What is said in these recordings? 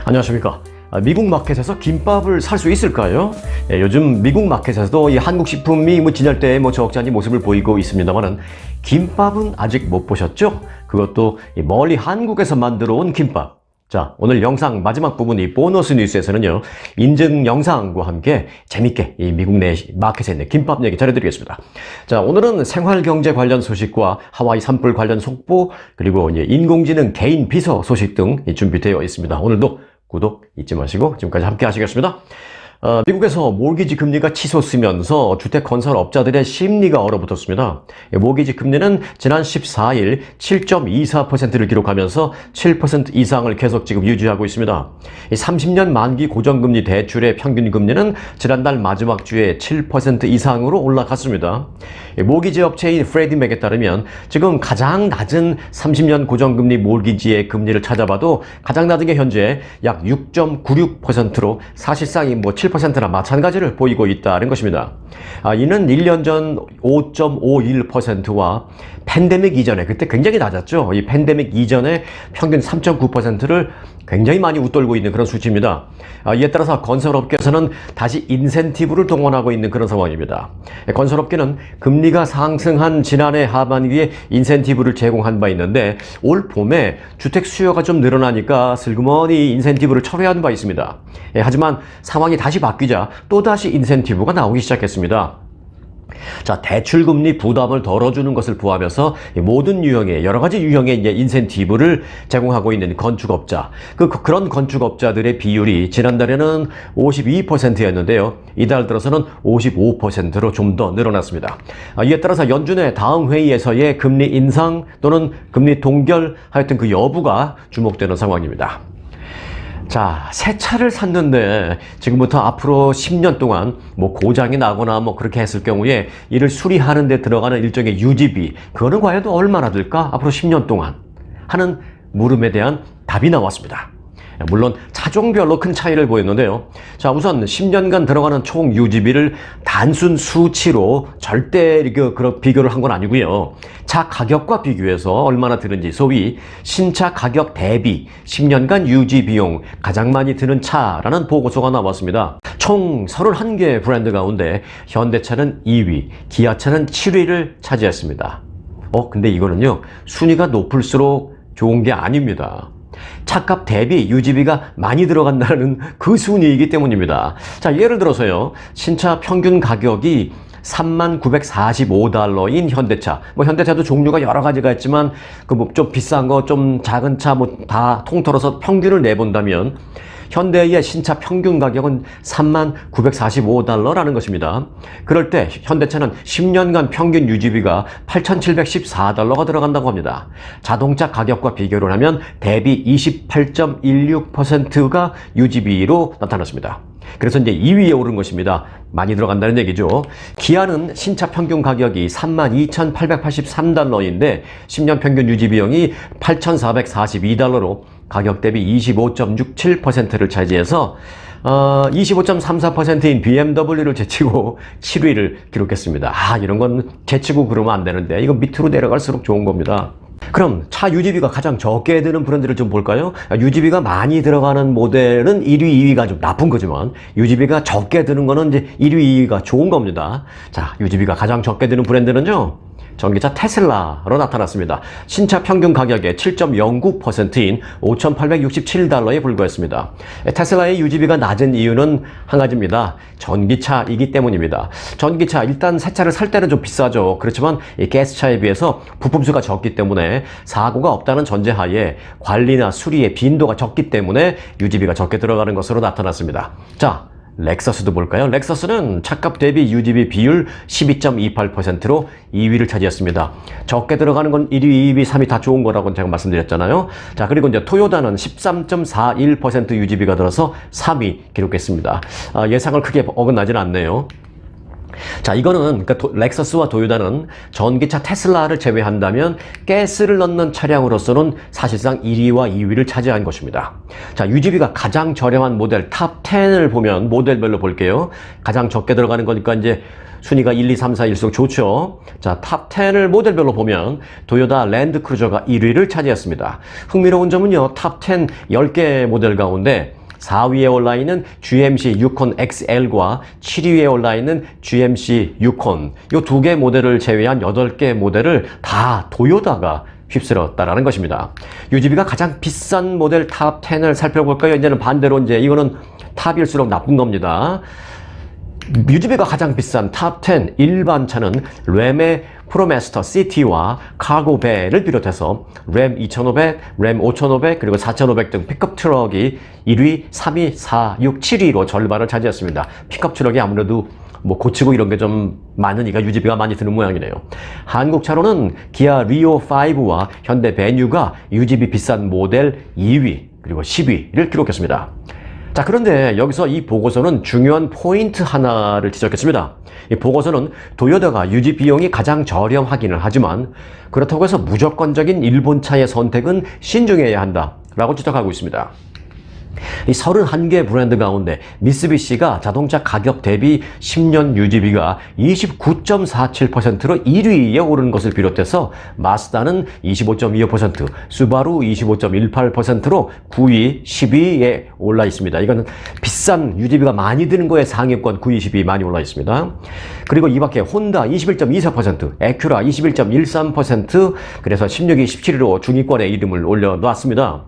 안녕하십니까. 미국 마켓에서 김밥을 살 수 있을까요? 요즘 미국 마켓에서도 이 한국 식품이 진열대에 저억지 모습을 보이고 있습니다만은 김밥은 아직 못 보셨죠? 그것도 멀리 한국에서 만들어 온 김밥. 자, 오늘 영상 마지막 부분 이 보너스 뉴스에서는요, 인증 영상과 함께 재밌게 이 미국 내 마켓에 있는 김밥 얘기 전해드리겠습니다. 자, 오늘은 생활경제 관련 소식과 하와이 산불 관련 속보, 그리고 이제 인공지능 개인 비서 소식 등 준비되어 있습니다. 오늘도 구독 잊지 마시고 지금까지 함께 하시겠습니다. 미국에서 모기지 금리가 치솟으면서 주택 건설업자들의 심리가 얼어붙었습니다. 모기지 금리는 지난 14일 7.24%를 기록하면서 7% 이상을 계속 지금 유지하고 있습니다. 30년 만기 고정금리 대출의 평균 금리는 지난달 마지막 주에 7% 이상으로 올라갔습니다. 모기지 업체인 프레디맥에 따르면 지금 가장 낮은 30년 고정금리 모기지의 금리를 찾아봐도 가장 낮은 게 현재 약 6.96%로 사실상 7%나 마찬가지를 보이고 있다는 것입니다. 이는 1년 전 5.51%와 팬데믹 이전에, 그때 굉장히 낮았죠. 이 팬데믹 이전에 평균 3.9%를 굉장히 많이 웃돌고 있는 그런 수치입니다. 이에 따라서 건설업계에서는 다시 인센티브를 동원하고 있는 그런 상황입니다. 건설업계는 금리가 상승한 지난해 하반기에 인센티브를 제공한 바 있는데 올 봄에 주택 수요가 좀 늘어나니까 슬그머니 인센티브를 철회한 바 있습니다. 하지만 상황이 다시 바뀌자 또다시 인센티브가 나오기 시작했습니다. 자, 대출금리 부담을 덜어주는 것을 포함해서 모든 유형의, 여러 가지 유형의 이제 인센티브를 제공하고 있는 건축업자, 그런 건축업자들의 비율이 지난달에는 52%였는데요. 이달 들어서는 55%로 좀 더 늘어났습니다. 이에 따라서 연준의 다음 회의에서의 금리 인상 또는 금리 동결, 하여튼 그 여부가 주목되는 상황입니다. 자, 새 차를 샀는데 지금부터 앞으로 10년 동안 고장이 나거나 그렇게 했을 경우에 이를 수리하는 데 들어가는 일종의 유지비, 그거는 과연 얼마나 들까? 앞으로 10년 동안 하는 물음에 대한 답이 나왔습니다. 물론 차종별로 큰 차이를 보였는데요. 자, 우선 10년간 들어가는 총 유지비를 단순 수치로 절대 그런 비교를 한 건 아니고요. 차 가격과 비교해서 얼마나 드는지, 소위 신차 가격 대비 10년간 유지 비용 가장 많이 드는 차라는 보고서가 나왔습니다. 총 31개 브랜드 가운데 현대차는 2위, 기아차는 7위를 차지했습니다. 근데 이거는요, 순위가 높을수록 좋은 게 아닙니다. 차값 대비 유지비가 많이 들어간다는 그 순위이기 때문입니다. 자, 예를 들어서요, 신차 평균 가격이 39,45달러인 현대차. 현대차도 종류가 여러 가지가 있지만, 좀 비싼 거, 좀 작은 차, 다 통틀어서 평균을 내본다면, 현대의 신차 평균 가격은 39,45달러라는 것입니다. 그럴 때 현대차는 10년간 평균 유지비가 8,714달러가 들어간다고 합니다. 자동차 가격과 비교를 하면 대비 28.16%가 유지비로 나타났습니다. 그래서 이제 2위에 오른 것입니다. 많이 들어간다는 얘기죠. 기아는 신차 평균 가격이 32,883달러인데 10년 평균 유지 비용이 8,442달러로 가격 대비 25.67%를 차지해서 25.34%인 BMW를 제치고 7위를 기록했습니다. 이런 건 제치고 그러면 안 되는데 이거 밑으로 내려갈수록 좋은 겁니다. 그럼 차 유지비가 가장 적게 드는 브랜드를 좀 볼까요? 유지비가 많이 들어가는 모델은 1위, 2위가 좀 나쁜 거지만 유지비가 적게 드는 거는 이제 1위, 2위가 좋은 겁니다. 자, 유지비가 가장 적게 드는 브랜드는요, 전기차 테슬라로 나타났습니다. 신차 평균 가격의 7.09%인 5,867달러에 불과했습니다. 테슬라의 유지비가 낮은 이유는 한 가지입니다. 전기차이기 때문입니다. 전기차, 일단 새 차를 살 때는 좀 비싸죠. 그렇지만 이 가스차에 비해서 부품수가 적기 때문에 사고가 없다는 전제하에 관리나 수리의 빈도가 적기 때문에 유지비가 적게 들어가는 것으로 나타났습니다. 자, 렉서스도 볼까요? 렉서스는 차값 대비 유지비 비율 12.28%로 2위를 차지했습니다. 적게 들어가는 건 1위, 2위, 3위 다 좋은 거라고 제가 말씀드렸잖아요. 자, 그리고 이제 토요타는 13.41% 유지비가 들어서 3위 기록했습니다. 예상을 크게 어긋나지는 않네요. 자, 이거는 그러니까 렉서스와 도요타는 전기차 테슬라를 제외한다면 가스를 넣는 차량으로서는 사실상 1위와 2위를 차지한 것입니다. 자, 유지비가 가장 저렴한 모델 탑 10을 보면 모델별로 볼게요. 가장 적게 들어가는 거니까 이제 순위가 1, 2, 3, 4일수록 좋죠. 자, 탑 10을 모델별로 보면 도요타 랜드크루저가 1위를 차지했습니다. 흥미로운 점은요, 탑 10 10개 모델 가운데 4위에 올라있는 GMC 유콘 XL과 7위에 올라있는 GMC 유콘 이 두 개 모델을 제외한 8개 모델을 다 도요타가 휩쓸었다라는 것입니다. 유지비가 가장 비싼 모델 탑 10을 살펴볼까요? 이제는 반대로 이제 이거는 탑일수록 나쁜 겁니다. 유지비가 가장 비싼 탑 10 일반 차는 램의 프로마스터 CT와 카고배를 비롯해서 램 2500, 램 5500, 그리고 4500 등 픽업 트럭이 1위, 3위, 4, 6, 7위로 절반을 차지했습니다. 픽업 트럭이 아무래도 뭐 고치고 이런 게 좀 많으니까 유지비가 많이 드는 모양이네요. 한국 차로는 기아 리오 5와 현대 베뉴가 유지비 비싼 모델 2위, 그리고 10위를 기록했습니다. 자, 그런데 여기서 이 보고서는 중요한 포인트 하나를 지적했습니다. 이 보고서는 도요타가 유지 비용이 가장 저렴하기는 하지만 그렇다고 해서 무조건적인 일본차의 선택은 신중해야 한다라고 지적하고 있습니다. 이 31개 브랜드 가운데 미쓰비시가 자동차 가격 대비 10년 유지비가 29.47%로 1위에 오른 것을 비롯해서 마스다는 25.25%, 수바루 25.18%로 9위, 10위에 올라 있습니다. 이거는 비싼 유지비가 많이 드는 거에 상위권 9위, 10위 많이 올라 있습니다. 그리고 이 밖에 혼다 21.24%, 에큐라 21.13%, 그래서 16위, 17위로 중위권에 이름을 올려놨습니다.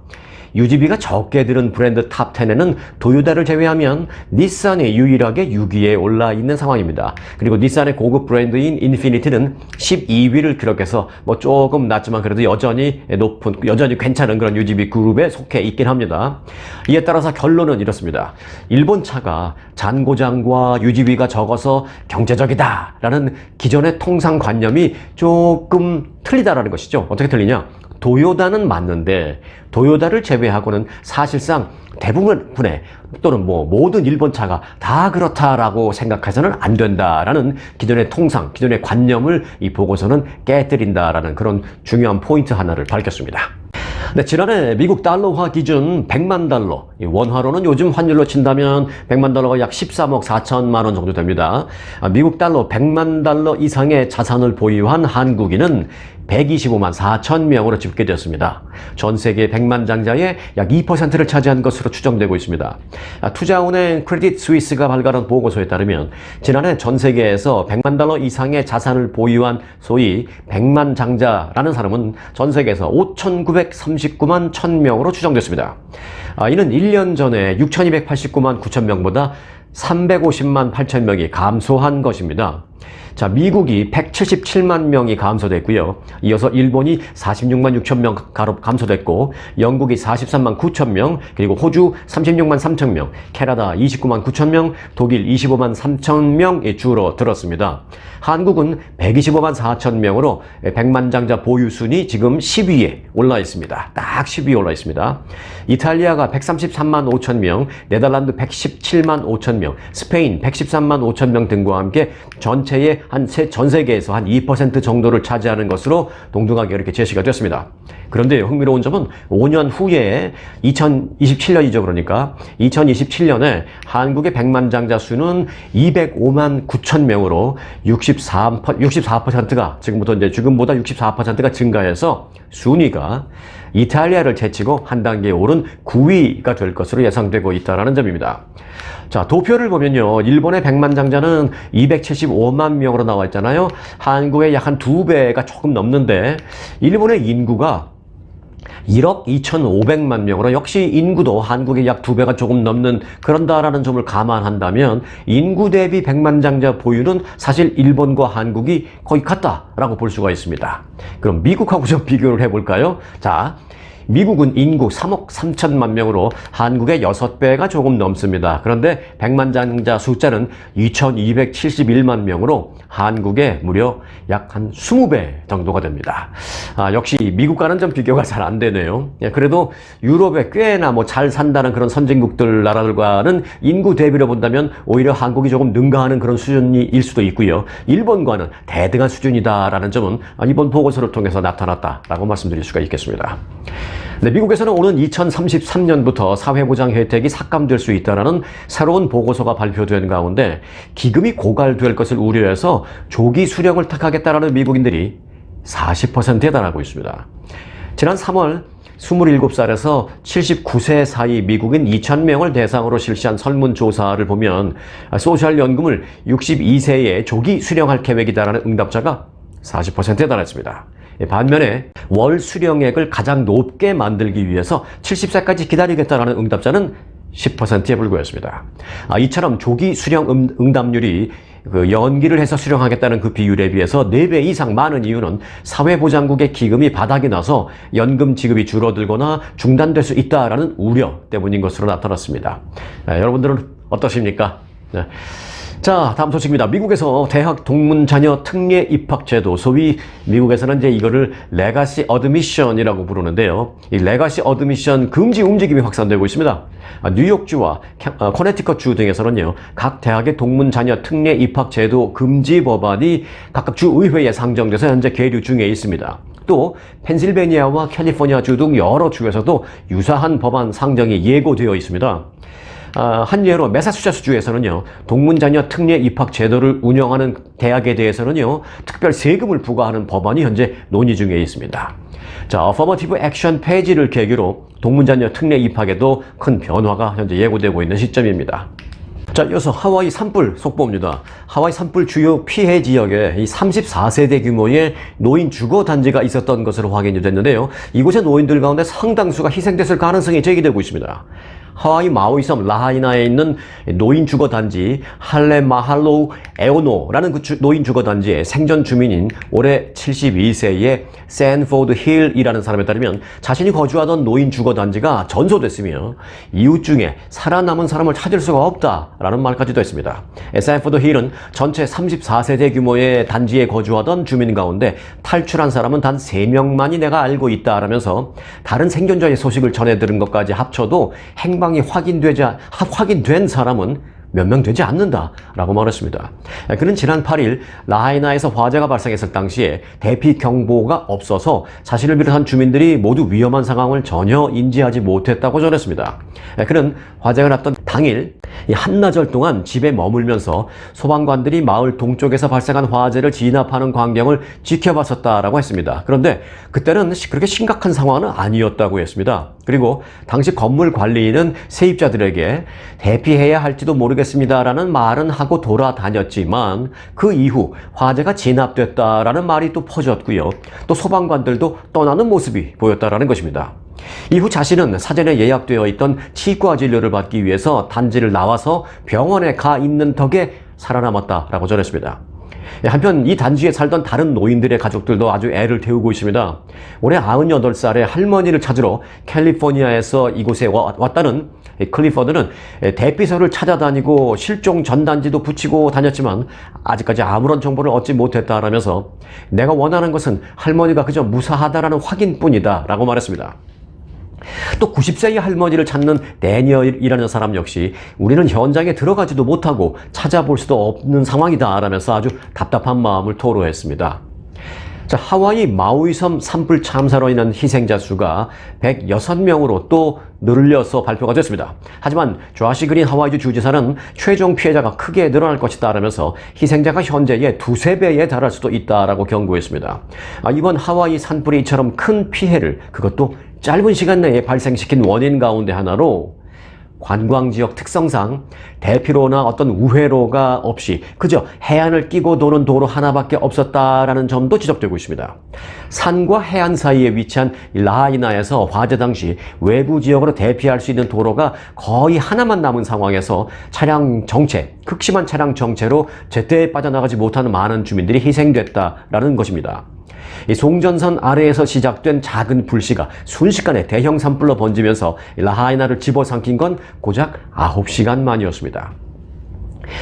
유지비가 적게 들은 브랜드 탑 10에는 도요타를 제외하면 닛산이 유일하게 6위에 올라 있는 상황입니다. 그리고 닛산의 고급 브랜드인 인피니티는 12위를 기록해서 뭐 조금 낮지만 그래도 여전히 괜찮은 그런 유지비 그룹에 속해 있긴 합니다. 이에 따라서 결론은 이렇습니다. 일본 차가 잔고장과 유지비가 적어서 경제적이다라는 기존의 통상관념이 조금 틀리다라는 것이죠. 어떻게 틀리냐? 도요타는 맞는데 도요타를 제외하고는 사실상 대부분의 또는 뭐 모든 일본 차가 다 그렇다라고 생각해서는 안 된다라는 기존의 통상, 기존의 관념을 이 보고서는 깨뜨린다라는 그런 중요한 포인트 하나를 밝혔습니다. 네, 지난해 미국 달러화 기준 100만 달러, 원화로는 요즘 환율로 친다면 100만 달러가 약 13억 4천만 원 정도 됩니다. 미국 달러 100만 달러 이상의 자산을 보유한 한국인은 125만 4천 명으로 집계되었습니다. 전 세계 100만 장자의 약 2%를 차지한 것으로 추정되고 있습니다. 투자은행 크레딧 스위스가 발간한 보고서에 따르면 지난해 전 세계에서 100만 달러 이상의 자산을 보유한 소위 100만 장자라는 사람은 전 세계에서 5,939만 1,000명으로 추정됐습니다. 이는 1년 전에 6,289만 9천 명보다 350만 8천 명이 감소한 것입니다. 자, 미국이 177만 명이 감소됐고요. 이어서 일본이 46만 6천 명 감소됐고, 영국이 43만 9천 명, 그리고 호주 36만 3천 명, 캐나다 29만 9천 명, 독일 25만 3천 명이 줄어들었습니다. 한국은 125만 4천 명으로 100만 장자 보유 순위 지금 10위에 올라 있습니다. 딱 10위에 올라 있습니다. 이탈리아가 133만 5천 명, 네덜란드 117만 5천 명, 스페인 113만 5천 명 등과 함께 전체의 전 세계에서 한 2% 정도를 차지하는 것으로 동등하게 이렇게 제시가 됐습니다. 그런데 흥미로운 점은 5년 후에 2027년이죠. 그러니까 2027년에 한국의 100만 장자 수는 205만 9천 명으로 64%가 지금보다 64%가 증가해서 순위가 이탈리아를 제치고 한 단계 오른 9위가 될 것으로 예상되고 있다는 점입니다. 자, 도표를 보면요. 일본의 100만 장자는 275만 명으로 나와 있잖아요. 한국의 약 한 2배가 조금 넘는데 일본의 인구가 1억 2,500만 명으로 역시 인구도 한국의 약 2배가 조금 넘는 그런다라는 점을 감안한다면 인구 대비 100만 장자 보유는 사실 일본과 한국이 거의 같다라고 볼 수가 있습니다. 그럼 미국하고 좀 비교를 해볼까요? 자, 미국은 인구 3억 3천만 명으로 한국의 6배가 조금 넘습니다. 그런데 백만장자 숫자는 2271만 명으로 한국의 무려 약 한 20배 정도가 됩니다. 역시 미국과는 좀 비교가 잘 안 되네요. 그래도 유럽에 꽤나 뭐 잘 산다는 그런 선진국들 나라들과는 인구 대비로 본다면 오히려 한국이 조금 능가하는 그런 수준일 수도 있고요. 일본과는 대등한 수준이다라는 점은 이번 보고서를 통해서 나타났다라고 말씀드릴 수가 있겠습니다. 네, 미국에서는 오는 2033년부터 사회보장 혜택이 삭감될 수 있다는 새로운 보고서가 발표된 가운데 기금이 고갈될 것을 우려해서 조기 수령을 택하겠다는 미국인들이 40%에 달하고 있습니다. 지난 3월 27살에서 79세 사이 미국인 2,000명을 대상으로 실시한 설문조사를 보면 소셜연금을 62세에 조기 수령할 계획이다라는 응답자가 40%에 달했습니다. 반면에 월 수령액을 가장 높게 만들기 위해서 70세까지 기다리겠다는 응답자는 10%에 불과했습니다. 이처럼 조기 수령 응답률이 연기를 해서 수령하겠다는 그 비율에 비해서 4배 이상 많은 이유는 사회보장국의 기금이 바닥이 나서 연금 지급이 줄어들거나 중단될 수 있다라는 우려 때문인 것으로 나타났습니다. 여러분들은 어떠십니까? 네. 자, 다음 소식입니다. 미국에서 대학 동문 자녀 특례 입학 제도, 소위 미국에서는 이제 이거를 레가시 어드미션이라고 부르는데요. 이 레가시 어드미션 금지 움직임이 확산되고 있습니다. 뉴욕주와 커네티컷주 등에서는요, 각 대학의 동문 자녀 특례 입학 제도 금지 법안이 각각 주 의회에 상정돼서 현재 계류 중에 있습니다. 또 펜실베니아와 캘리포니아주 등 여러 주에서도 유사한 법안 상정이 예고되어 있습니다. 한 예로 매사추세츠주에서는요, 동문자녀 특례 입학 제도를 운영하는 대학에 대해서는요, 특별 세금을 부과하는 법안이 현재 논의 중에 있습니다. 자, 어퍼머티브 액션 폐지를 계기로 동문자녀 특례 입학에도 큰 변화가 현재 예고되고 있는 시점입니다. 자, 이어서 하와이 산불 속보입니다. 하와이 산불 주요 피해 지역에 이 34세대 규모의 노인 주거 단지가 있었던 것으로 확인이 됐는데요. 이곳의 노인들 가운데 상당수가 희생됐을 가능성이 제기되고 있습니다. 하와이 마우이섬 라하이나에 있는 노인 주거 단지 할레마할로우 에오노라는 그 노인 주거 단지의 생전 주민인 올해 72세의 샌포드 힐이라는 사람에 따르면 자신이 거주하던 노인 주거 단지가 전소됐으며 이웃 중에 살아남은 사람을 찾을 수가 없다라는 말까지도 했습니다. 샌포드 힐은 전체 34세대 규모의 단지에 거주하던 주민 가운데 탈출한 사람은 단 3명만이 내가 알고 있다라면서 다른 생존자의 소식을 전해 들은 것까지 합쳐도 행방이 확인된 사람은 몇 명 되지 않는다라고 말했습니다. 그는 지난 8일 라하이나에서 화재가 발생했을 당시에 대피 경보가 없어서 자신을 비롯한 주민들이 모두 위험한 상황을 전혀 인지하지 못했다고 전했습니다. 그는 화재가 났던 당일 한나절 동안 집에 머물면서 소방관들이 마을 동쪽에서 발생한 화재를 진압하는 광경을 지켜봤었다라고 했습니다. 그런데 그때는 그렇게 심각한 상황은 아니었다고 했습니다. 그리고 당시 건물 관리인은 세입자들에게 대피해야 할지도 모르겠습니다라는 말은 하고 돌아다녔지만 그 이후 화재가 진압됐다라는 말이 또 퍼졌고요. 또 소방관들도 떠나는 모습이 보였다라는 것입니다. 이후 자신은 사전에 예약되어 있던 치과 진료를 받기 위해서 단지를 나와서 병원에 가 있는 덕에 살아남았다라고 전했습니다. 한편 이 단지에 살던 다른 노인들의 가족들도 아주 애를 태우고 있습니다. 올해 98살의 할머니를 찾으러 캘리포니아에서 이곳에 왔다는 클리퍼드는 대피소를 찾아다니고 실종 전단지도 붙이고 다녔지만 아직까지 아무런 정보를 얻지 못했다라면서 내가 원하는 것은 할머니가 그저 무사하다라는 확인뿐이다 라고 말했습니다. 또 90세의 할머니를 찾는 데니얼이라는 사람 역시 우리는 현장에 들어가지도 못하고 찾아볼 수도 없는 상황이다 라면서 아주 답답한 마음을 토로했습니다. 자, 하와이 마우이섬 산불 참사로 인한 희생자 수가 106명으로 또 늘려서 발표가 됐습니다. 하지만 조시 그린 하와이주 주지사는 최종 피해자가 크게 늘어날 것이다 라면서 희생자가 현재의 2~3배에 달할 수도 있다라고 경고했습니다. 이번 하와이 산불이 이처럼 큰 피해를 그것도 짧은 시간 내에 발생시킨 원인 가운데 하나로 관광지역 특성상 대피로나 어떤 우회로가 없이 그저 해안을 끼고 도는 도로 하나밖에 없었다라는 점도 지적되고 있습니다. 산과 해안 사이에 위치한 라하이나에서 화재 당시 외부 지역으로 대피할 수 있는 도로가 거의 하나만 남은 상황에서 극심한 차량 정체로 제때 빠져나가지 못하는 많은 주민들이 희생됐다라는 것입니다. 이 송전선 아래에서 시작된 작은 불씨가 순식간에 대형 산불로 번지면서 라하이나를 집어삼킨 건 고작 9시간 만이었습니다.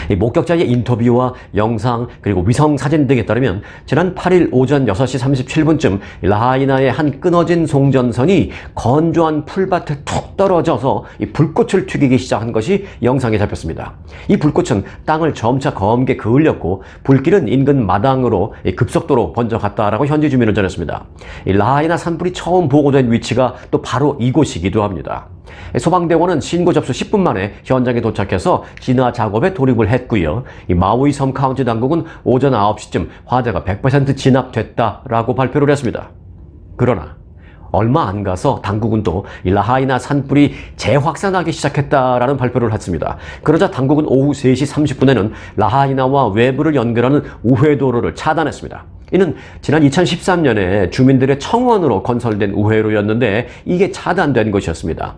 이 목격자의 인터뷰와 영상 그리고 위성 사진 등에 따르면 지난 8일 오전 6시 37분쯤 라하이나의 한 끊어진 송전선이 건조한 풀밭에 툭 떨어져서 이 불꽃을 튀기기 시작한 것이 영상에 잡혔습니다. 이 불꽃은 땅을 점차 검게 그을렸고 불길은 인근 마당으로 급속도로 번져갔다라고 현지 주민은 전했습니다. 이 라하이나 산불이 처음 보고된 위치가 또 바로 이곳이기도 합니다. 소방대원은 신고 접수 10분 만에 현장에 도착해서 진화 작업에 돌입을 했고요. 이 마우이 섬 카운티 당국은 오전 9시쯤 화재가 100% 진압됐다라고 발표를 했습니다. 그러나 얼마 안 가서 당국은 또 라하이나 산불이 재확산하기 시작했다라는 발표를 했습니다. 그러자 당국은 오후 3시 30분에는 라하이나와 외부를 연결하는 우회도로를 차단했습니다. 이는 지난 2013년에 주민들의 청원으로 건설된 우회로였는데 이게 차단된 것이었습니다.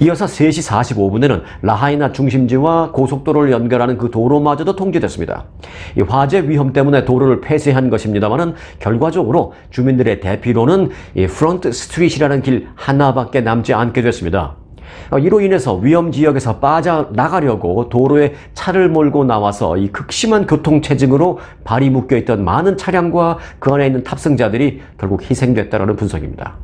이어서 3시 45분에는 라하이나 중심지와 고속도로를 연결하는 그 도로마저도 통제됐습니다. 이 화재 위험 때문에 도로를 폐쇄한 것입니다만은 결과적으로 주민들의 대피로는 이 프론트 스트릿이라는 길 하나밖에 남지 않게 됐습니다. 이로 인해서 위험 지역에서 빠져나가려고 도로에 차를 몰고 나와서 이 극심한 교통체증으로 발이 묶여있던 많은 차량과 그 안에 있는 탑승자들이 결국 희생됐다는 분석입니다.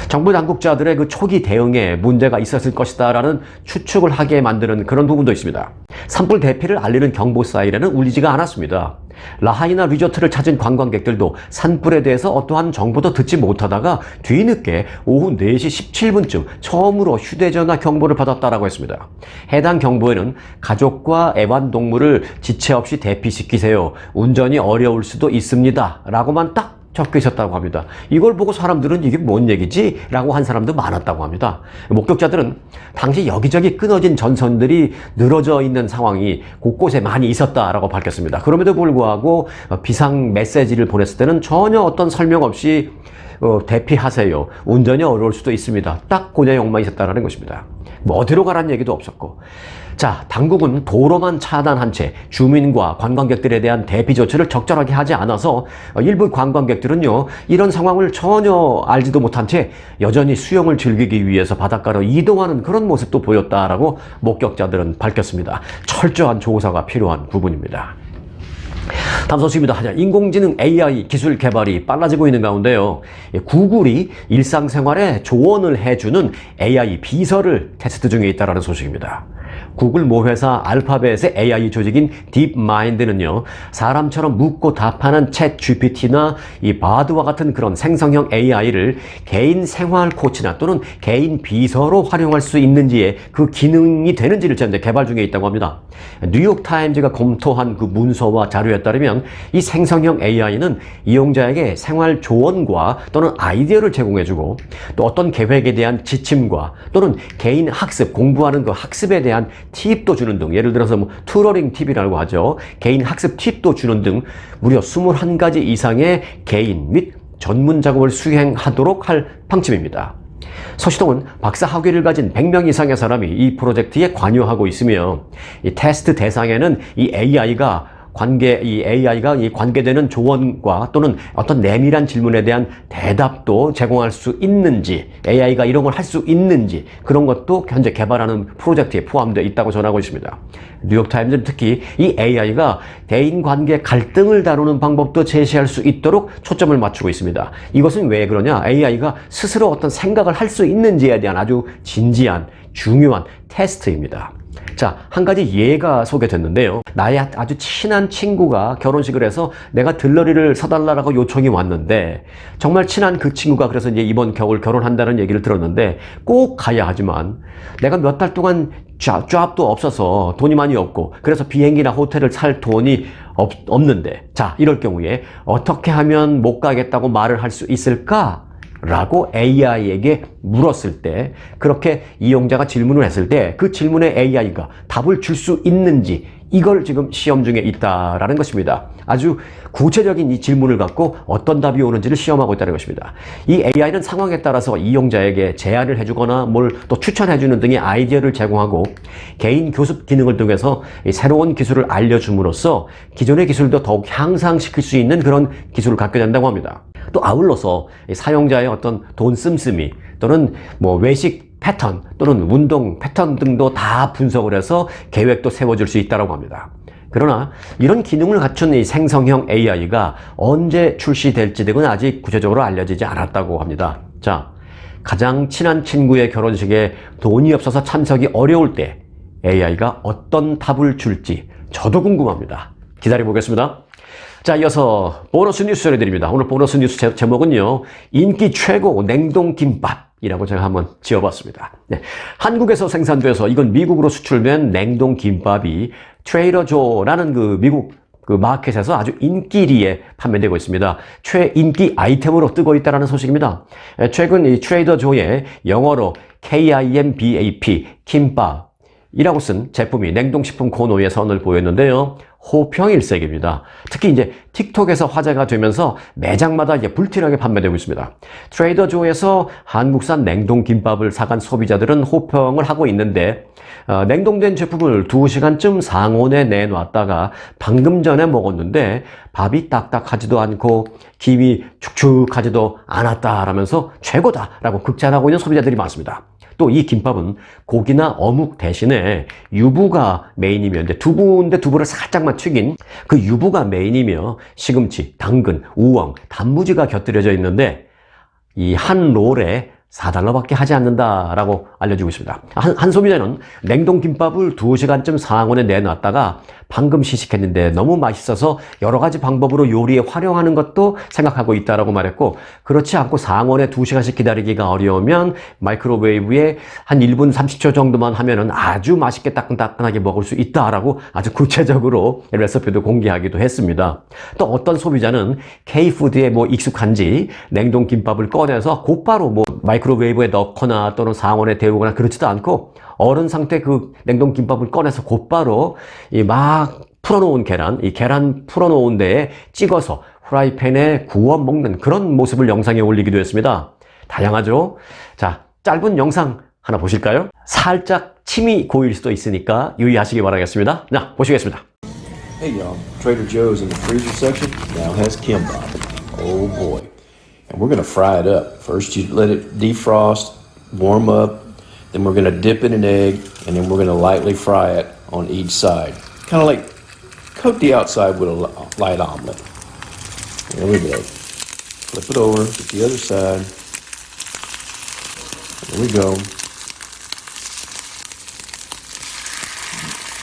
정부 당국자들의 그 초기 대응에 문제가 있었을 것이다라는 추측을 하게 만드는 그런 부분도 있습니다. 산불 대피를 알리는 경보 사이렌은 울리지가 않았습니다. 라하이나 리조트를 찾은 관광객들도 산불에 대해서 어떠한 정보도 듣지 못하다가 뒤늦게 오후 4시 17분쯤 처음으로 휴대전화 경보를 받았다라고 했습니다. 해당 경보에는 가족과 애완동물을 지체 없이 대피시키세요. 운전이 어려울 수도 있습니다. 라고만 딱 적혀 있었다고 합니다. 이걸 보고 사람들은 이게 뭔 얘기지? 라고 한 사람도 많았다고 합니다. 목격자들은 당시 여기저기 끊어진 전선들이 늘어져 있는 상황이 곳곳에 많이 있었다라고 밝혔습니다. 그럼에도 불구하고 비상 메시지를 보냈을 때는 전혀 어떤 설명 없이 대피하세요. 운전이 어려울 수도 있습니다. 딱 그 내용만 있었다는 것입니다. 뭐 어디로 가라는 얘기도 없었고. 자, 당국은 도로만 차단한 채 주민과 관광객들에 대한 대피 조치를 적절하게 하지 않아서 일부 관광객들은요, 이런 상황을 전혀 알지도 못한 채 여전히 수영을 즐기기 위해서 바닷가로 이동하는 그런 모습도 보였다라고 목격자들은 밝혔습니다. 철저한 조사가 필요한 부분입니다. 다음 소식입니다. 인공지능 AI 기술 개발이 빨라지고 있는 가운데요. 구글이 일상생활에 조언을 해주는 AI 비서를 테스트 중에 있다는 소식입니다. 구글 모회사 알파벳의 AI 조직인 딥마인드는요, 사람처럼 묻고 답하는 챗 GPT나 이 바드와 같은 그런 생성형 AI를 개인 생활 코치나 또는 개인 비서로 활용할 수 있는지에 그 기능이 되는지를 현재 개발 중에 있다고 합니다. 뉴욕타임즈가 검토한 그 문서와 자료에 따르면 이 생성형 AI는 이용자에게 생활 조언과 또는 아이디어를 제공해주고 또 어떤 계획에 대한 지침과 또는 개인 학습, 공부하는 그 학습에 대한 팁도 주는 등, 예를 들어서 뭐 튜러링 팁이라고 하죠. 개인 학습 팁도 주는 등 무려 21가지 이상의 개인 및 전문 작업을 수행하도록 할 방침입니다. 서시동은 박사 학위를 가진 100명 이상의 사람이 이 프로젝트에 관여하고 있으며 이 테스트 대상에는 이 AI가 관계되는 조언과 또는 어떤 내밀한 질문에 대한 대답도 제공할 수 있는지, AI가 이런 걸 할 수 있는지, 그런 것도 현재 개발하는 프로젝트에 포함되어 있다고 전하고 있습니다. 뉴욕타임즈는 특히 이 AI가 대인관계 갈등을 다루는 방법도 제시할 수 있도록 초점을 맞추고 있습니다. 이것은 왜 그러냐? AI가 스스로 어떤 생각을 할 수 있는지에 대한 아주 진지한, 중요한 테스트입니다. 자, 한 가지 예가 소개됐는데요. 나의 아주 친한 친구가 결혼식을 해서 내가 들러리를 사달라고 요청이 왔는데, 정말 친한 그 친구가 그래서 이제 이번 겨울 결혼한다는 얘기를 들었는데 꼭 가야 하지만 내가 몇 달 동안 잡도 없어서 돈이 많이 없고 그래서 비행기나 호텔을 살 돈이 없는데, 자, 이럴 경우에 어떻게 하면 못 가겠다고 말을 할 수 있을까? 라고 AI에게 물었을 때, 그렇게 이용자가 질문을 했을 때 그 질문에 AI가 답을 줄 수 있는지, 이걸 지금 시험 중에 있다라는 것입니다. 아주 구체적인 이 질문을 갖고 어떤 답이 오는지를 시험하고 있다는 것입니다. 이 AI는 상황에 따라서 이용자에게 제안을 해주거나 뭘 또 추천해주는 등의 아이디어를 제공하고 개인 교습 기능을 통해서 새로운 기술을 알려줌으로써 기존의 기술도 더욱 향상시킬 수 있는 그런 기술을 갖게 된다고 합니다. 또 아울러서 사용자의 어떤 돈 씀씀이 또는 뭐 외식 패턴 또는 운동 패턴 등도 다 분석을 해서 계획도 세워줄 수 있다고 합니다. 그러나 이런 기능을 갖춘 이 생성형 AI가 언제 출시될지 등은 아직 구체적으로 알려지지 않았다고 합니다. 자, 가장 친한 친구의 결혼식에 돈이 없어서 참석이 어려울 때 AI가 어떤 답을 줄지 저도 궁금합니다. 기다려보겠습니다. 자, 이어서 보너스 뉴스 전해드립니다. 오늘 보너스 뉴스 제목은요, 인기 최고 냉동김밥이라고 제가 한번 지어봤습니다. 네, 한국에서 생산돼서 이건 미국으로 수출된 냉동김밥이 트레이더조라는 그 미국 그 마켓에서 아주 인기리에 판매되고 있습니다. 최인기 아이템으로 뜨고 있다는 소식입니다. 최근 이 트레이더조의 영어로 KIMBAP, 김밥이라고 쓴 제품이 냉동식품 코너에 선을 보였는데요. 호평일색입니다. 특히 이제 틱톡에서 화제가 되면서 매장마다 이제 불티나게 판매되고 있습니다. 트레이더조에서 한국산 냉동김밥을 사간 소비자들은 호평을 하고 있는데 냉동된 제품을 2시간쯤 상온에 내놨다가 방금 전에 먹었는데 밥이 딱딱하지도 않고 김이 축축하지도 않았다라면서 최고다라고 극찬하고 있는 소비자들이 많습니다. 또 이 김밥은 고기나 어묵 대신에 유부가 메인이며 두부를 살짝만 튀긴 그 유부가 메인이며 시금치, 당근, 우엉, 단무지가 곁들여져 있는데 이 한 롤에 4달러밖에 하지 않는다라고 알려지고 있습니다. 한 소비자는 냉동김밥을 2시간쯤 상온에 내놨다가 방금 시식했는데 너무 맛있어서 여러 가지 방법으로 요리에 활용하는 것도 생각하고 있다라고 말했고, 그렇지 않고 상온에 2시간씩 기다리기가 어려우면 마이크로웨이브에 한 1분 30초 정도만 하면은 아주 맛있게 따끈따끈하게 먹을 수 있다라고 아주 구체적으로 레시피도 공개하기도 했습니다. 또 어떤 소비자는 K푸드에 뭐 익숙한지 냉동김밥을 꺼내서 곧바로 뭐 마이크로웨이브에 넣거나 또는 상온에 데우거나 그렇지도 않고 얼은 상태 그 냉동김밥을 꺼내서 곧바로 이 막 풀어놓은 이 계란 풀어놓은 데에 찍어서 프라이팬에 구워 먹는 그런 모습을 영상에 올리기도 했습니다. 다양하죠? 자, 짧은 영상 하나 보실까요? 살짝 침이 고일 수도 있으니까 유의하시기 바라겠습니다. 자, 보시겠습니다. Hey y'all, Trader Joe's in the freezer section now has kimbap. Oh boy. And we're going to fry it up. First you let it defrost, warm up, then we're going to dip in an egg, and then we're going to lightly fry it on each side. Kind of like coat the outside with a light omelet. There we go. Flip it over, get the other side. There we go.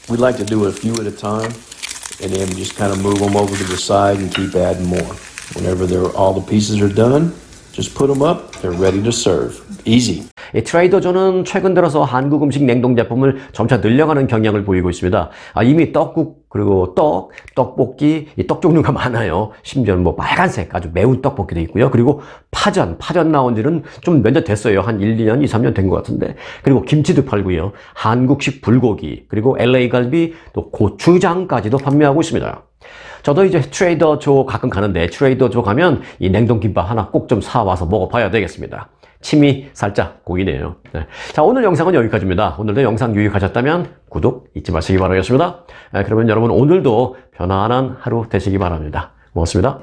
We like to do it a few at a time, and then just kind of move them over to the side and keep adding more. Whenever all the pieces are done, just put them up. They're ready to serve. Easy. 트레이더조는 최근 들어서 한국 음식 냉동 제품을 점차 늘려가는 경향을 보이고 있습니다. 이미 떡국, 그리고 떡볶이, 이 떡 종류가 많아요. 심지어는 뭐 빨간색 아주 매운 떡볶이도 있고요. 그리고 파전 나온 지는 좀 몇 년 됐어요. 한 1, 2년, 2, 3년 된 것 같은데. 그리고 김치도 팔고요. 한국식 불고기, 그리고 LA 갈비, 또 고추장까지도 판매하고 있습니다. 저도 이제 트레이더조 가끔 가는데 트레이더조 가면 이 냉동김밥 하나 꼭 좀 사와서 먹어봐야 되겠습니다. 침이 살짝 고이네요. 네. 자, 오늘 영상은 여기까지입니다. 오늘도 영상 유익하셨다면 구독 잊지 마시기 바라겠습니다. 그러면 여러분 오늘도 편안한 하루 되시기 바랍니다. 고맙습니다.